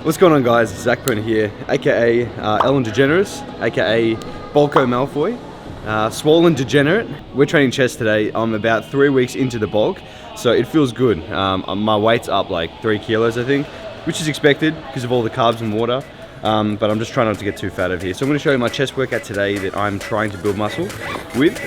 What's going on, guys? Zac Perna here, aka Ellen DeGeneres, aka Bolko Malfoy, Swollen Degenerate. We're training chest today. I'm about 3 weeks into the bulk, so it feels good. My weight's up like 3 kilos, I think, which is expected because of all the carbs and water. But I'm just trying not to get too fat over here. So I'm going to show you my chest workout today that I'm trying to build muscle with.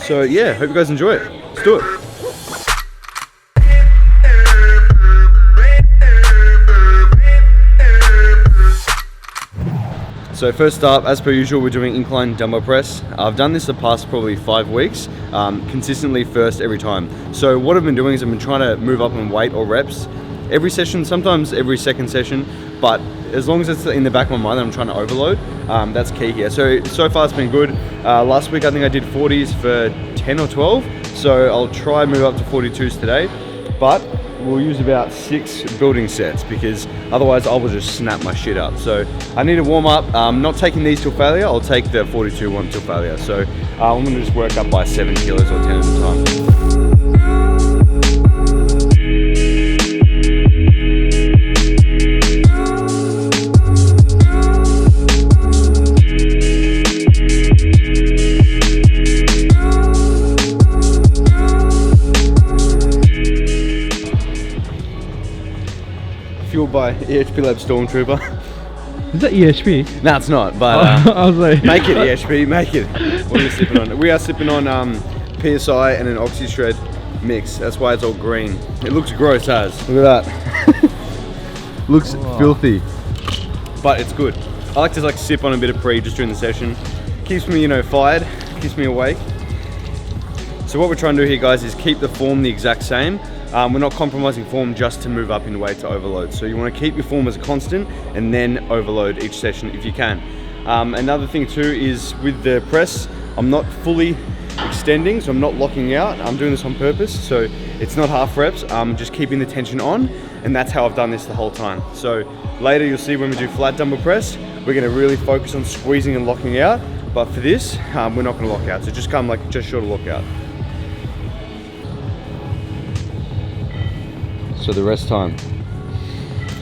So yeah, hope you guys enjoy it. Let's do it. So first up, as per usual, we're doing incline dumbbell press. I've done this the past probably 5 weeks, consistently first every time. So what I've been doing is I've been trying to move up in weight or reps every session, sometimes every second session, but as long as it's in the back of my mind that I'm trying to overload, that's key here. So far it's been good. Last week I think I did 40s for 10 or 12, so I'll try and move up to 42s today, but we'll use about 6 building sets because otherwise I will just snap my shit up. So I need to warm up. Not taking these till failure, I'll take the 42 one till failure. So I'm gonna just work up by 7 kilos or 10 at a time. Fueled by EHP Lab Stormtrooper. Is that EHP? No, it's not, but I was like, make it EHP, make it. What are we sipping on? We are sipping on PSI and an Oxy Shred mix. That's why it's all green. It looks gross as. Look at that. Looks filthy, but it's good. I like to sip on a bit of pre just during the session. Keeps me, fired, keeps me awake. So what we're trying to do here, guys, is keep the form the exact same. We're not compromising form just to move up in weight to overload. So you want to keep your form as a constant and then overload each session if you can. Another thing too is with the press, I'm not fully extending, so I'm not locking out. I'm doing this on purpose, so it's not half reps. I'm just keeping the tension on, and that's how I've done this the whole time. So later you'll see when we do flat dumbbell press, we're going to really focus on squeezing and locking out. But for this, we're not going to lock out. So just come just short of lockout. So the rest time.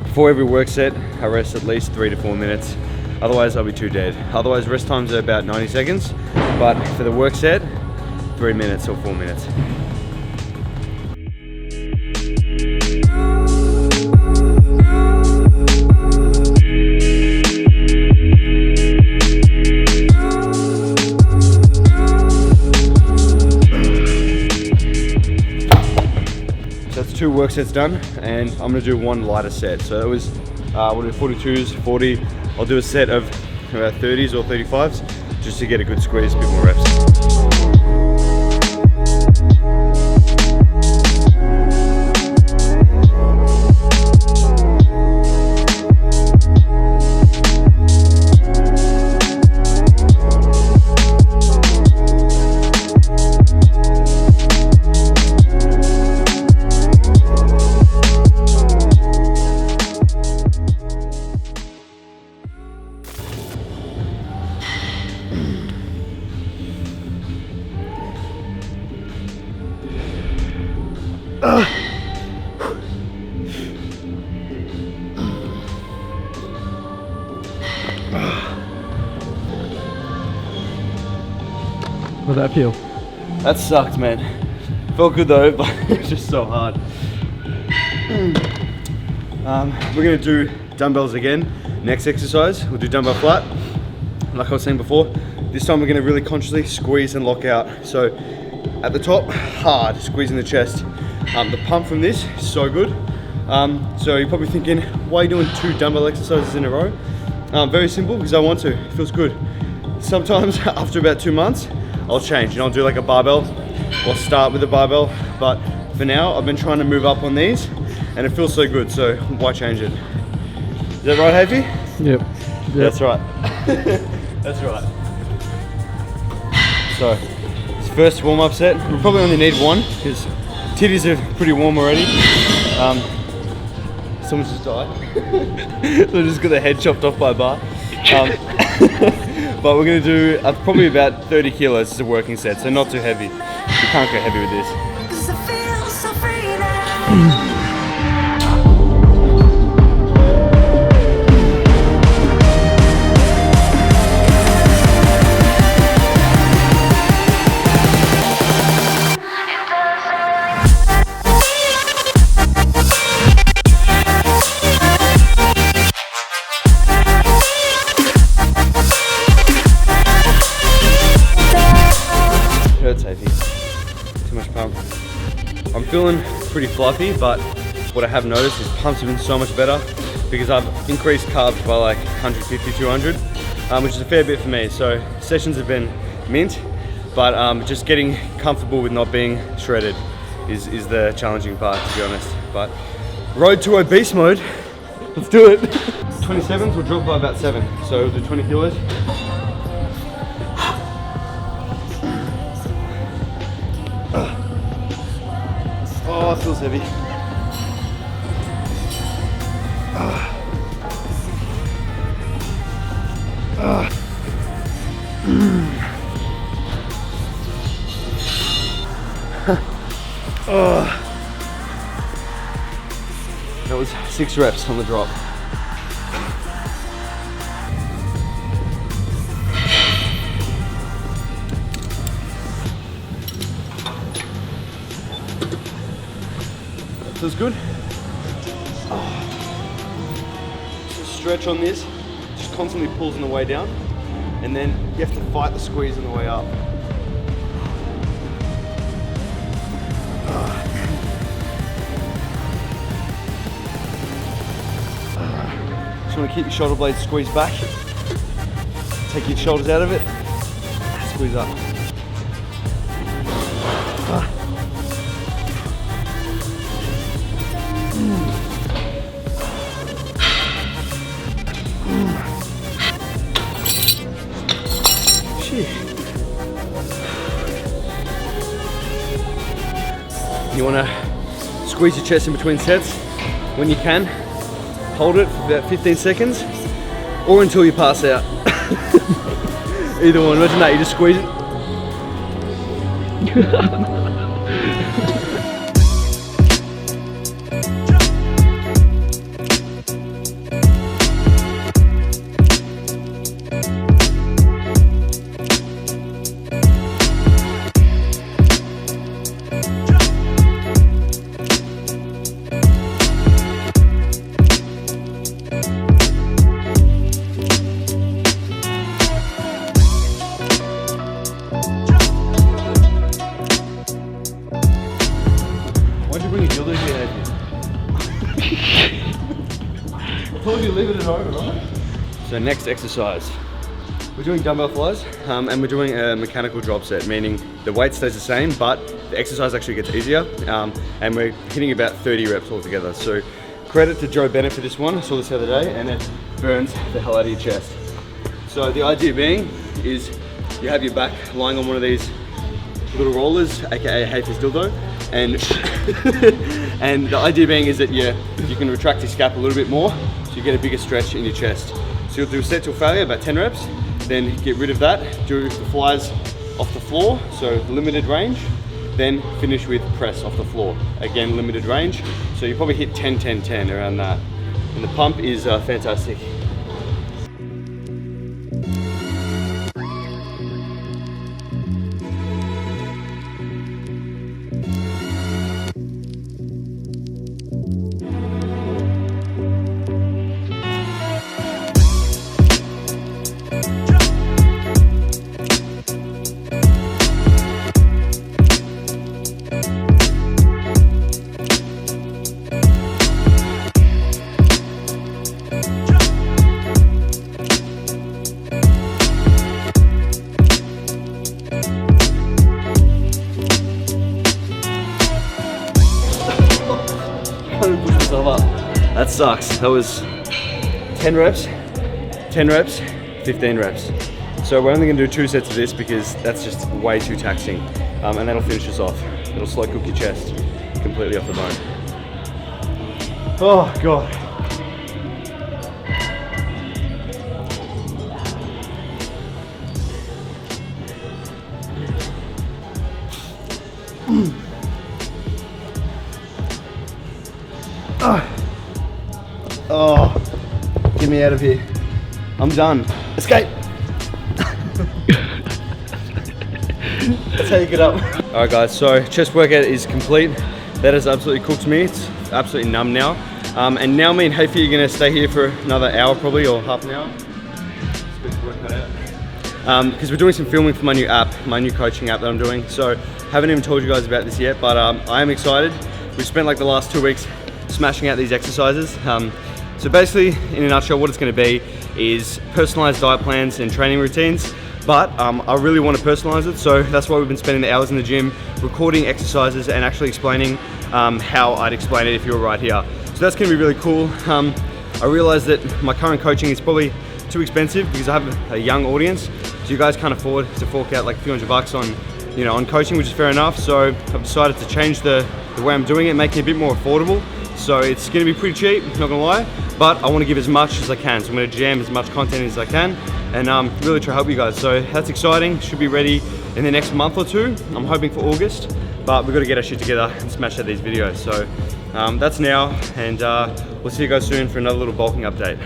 Before every work set, I rest at least 3 to 4 minutes. Otherwise, I'll be too dead. Otherwise, rest times are about 90 seconds. But for the work set, 3 minutes or 4 minutes. That's 2 work sets done, and I'm gonna do 1 lighter set. So that was, we'll do 42s, 40. I'll do a set of 30s or 35s, just to get a good squeeze, a bit more reps. how'd that feel? That sucked, man. Felt good though, but it's just so hard. We're gonna do dumbbells again. Next exercise, we'll do dumbbell flat. Like I was saying before, this time we're gonna really consciously squeeze and lock out. So at the top, hard, squeezing the chest. The pump from this is so good. So you're probably thinking, why are you doing 2 dumbbell exercises in a row? Very simple, because I want to, it feels good. Sometimes after about 2 months, I'll change and I'll do like a barbell or start with a barbell. But for now, I've been trying to move up on these and it feels so good, so why change it? Is that right, Hafey? Yep. That's right. That's right. So, this first warm-up set, we'll probably only need 1 because titties are pretty warm already. Someone's just died. So I just got the head chopped off by a bar. But we're gonna do probably about 30 kilos as a working set, so not too heavy. You can't go heavy with this. feeling pretty fluffy, but what I have noticed is pumps have been so much better because I've increased carbs by like 150, 200, which is a fair bit for me. So sessions have been mint, but just getting comfortable with not being shredded is the challenging part, to be honest. But road to obese mode, let's do it. 27s will drop by about 7, so we'll do 20 kilos. Oh, it feels heavy. That was 6 reps on the drop. Feels good. So stretch on this, just constantly pulls on the way down, and then you have to fight the squeeze on the way up. Just want to keep your shoulder blades squeezed back. Take your shoulders out of it. Squeeze up. You want to squeeze your chest in between sets when you can. Hold it for about 15 seconds or until you pass out. Either one. Imagine that, you just squeeze it. Why'd you bring a dildo to your head? I told you to leave it at home, right? So next exercise. We're doing dumbbell flies, and we're doing a mechanical drop set, meaning the weight stays the same, but the exercise actually gets easier, and we're hitting about 30 reps altogether. So credit to Joe Bennett for this one. I saw this the other day, and it burns the hell out of your chest. So the idea being is you have your back lying on one of these little rollers, aka Hafer's dildo, and and the idea being is that you can retract your scap a little bit more, so you get a bigger stretch in your chest. So you'll do a set till failure, about 10 reps, then get rid of that, do the flies off the floor, so limited range, then finish with press off the floor, again limited range, so you probably hit 10, 10, 10 around that. And the pump is fantastic. That sucks. That was 10 reps, 10 reps, 15 reps. So we're only gonna do 2 sets of this because that's just way too taxing. And that'll finish us off. It'll slow cook your chest completely off the bone. Oh God. Oh, get me out of here. I'm done. Escape. That's how you get up. All right guys, so chest workout is complete. That has absolutely cooked me. It's absolutely numb now. And now me and Hafer are gonna stay here for another hour probably, or half an hour. Because we're doing some filming for my new app, my new coaching app that I'm doing. So haven't even told you guys about this yet, but I am excited. we've spent like the last 2 weeks smashing out these exercises. So basically, in a nutshell, what it's going to be is personalized diet plans and training routines. But I really want to personalize it, so that's why we've been spending the hours in the gym recording exercises and actually explaining how I'd explain it if you were right here. So that's going to be really cool. I realize that my current coaching is probably too expensive because I have a young audience, so you guys can't afford to fork out like a few $100 on, you know, on coaching, which is fair enough. So I've decided to change the way I'm doing it, making it a bit more affordable. So it's going to be pretty cheap, not gonna lie, but I want to give as much as I can. So I'm going to jam as much content as I can and really try to help you guys. So that's exciting. Should be ready in the next month or two. I'm hoping for August, but we've got to get our shit together and smash out these videos. So that's now, and we'll see you guys soon for another little bulking update.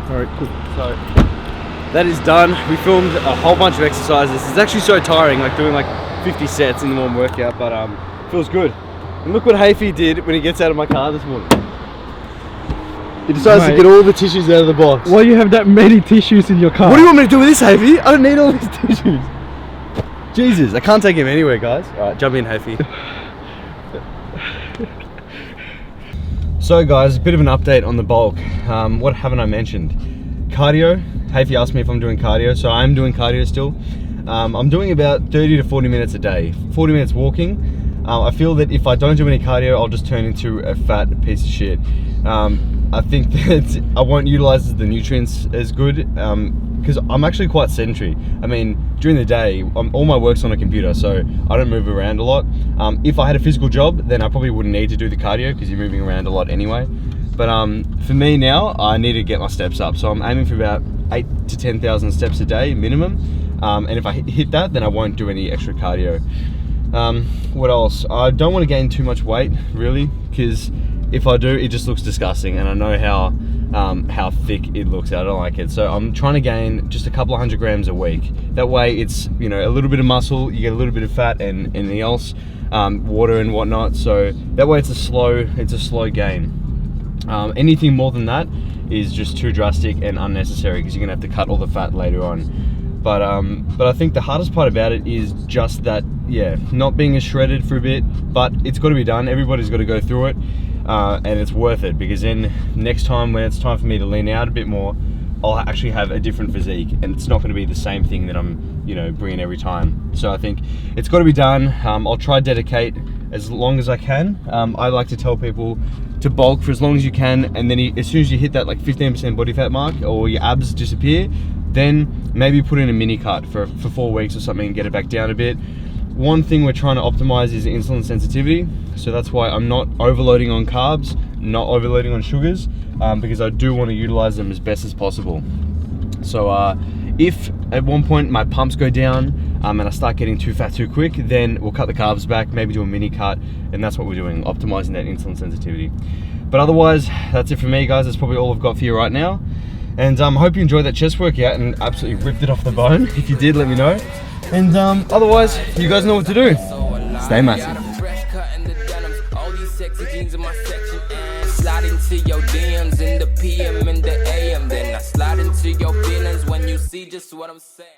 Alright, cool. So that is done. We filmed a whole bunch of exercises. It's actually so tiring, like doing like 50 sets in the one workout, but feels good. And look what Hafey did when he gets out of my car this morning. He decides to get all the tissues out of the box. Why do you have that many tissues in your car? What do you want me to do with this, Hafey? I don't need all these tissues. Jesus, I can't take him anywhere, guys. All right, jump in, Hafey. So guys, a bit of an update on the bulk. What haven't I mentioned? Cardio. Hafey asked me if I'm doing cardio, so I'm doing cardio still. I'm doing about 30 to 40 minutes a day. 40 minutes walking. I feel that if I don't do any cardio, I'll just turn into a fat piece of shit. I think that I won't utilize the nutrients as good because I'm actually quite sedentary. I mean, during the day, all my work's on a computer, so I don't move around a lot. If I had a physical job, then I probably wouldn't need to do the cardio because you're moving around a lot anyway. But for me now, I need to get my steps up. So I'm aiming for about 8 to 10,000 steps a day minimum. And if I hit that, then I won't do any extra cardio. What else? I don't want to gain too much weight, really, because if I do, it just looks disgusting, and I know how thick it looks. I don't like it. So I'm trying to gain just a couple of 100 grams a week. That way, it's, you know, a little bit of muscle, you get a little bit of fat and anything else, water and whatnot. So that way, it's a slow gain. Anything more than that is just too drastic and unnecessary because you're gonna have to cut all the fat later on. But I think the hardest part about it is just that, yeah, not being as shredded for a bit, but it's got to be done. Everybody's got to go through it, and it's worth it because then next time when it's time for me to lean out a bit more, I'll actually have a different physique, and it's not going to be the same thing that I'm, you know, bringing every time. So I think it's got to be done. I'll try to dedicate as long as I can. I like to tell people to bulk for as long as you can, and then as soon as you hit that like 15% body fat mark or your abs disappear, then maybe put in a mini cut for 4 weeks or something and get it back down a bit. One thing we're trying to optimize is insulin sensitivity, so that's why I'm not overloading on carbs, not overloading on sugars, because I do want to utilize them as best as possible. So if at one point my pumps go down and I start getting too fat too quick, then we'll cut the carbs back, maybe do a mini cut, and that's what we're doing, optimizing that insulin sensitivity. But otherwise, that's it for me, guys. That's probably all I've got for you right now. And hope you enjoyed that chest workout and absolutely ripped it off the bone. If you did, let me know. And otherwise, you guys know what to do. Stay massive. Slide into your DMs in the PM and the AM. Then I slide into your feelings when you see just what I'm saying.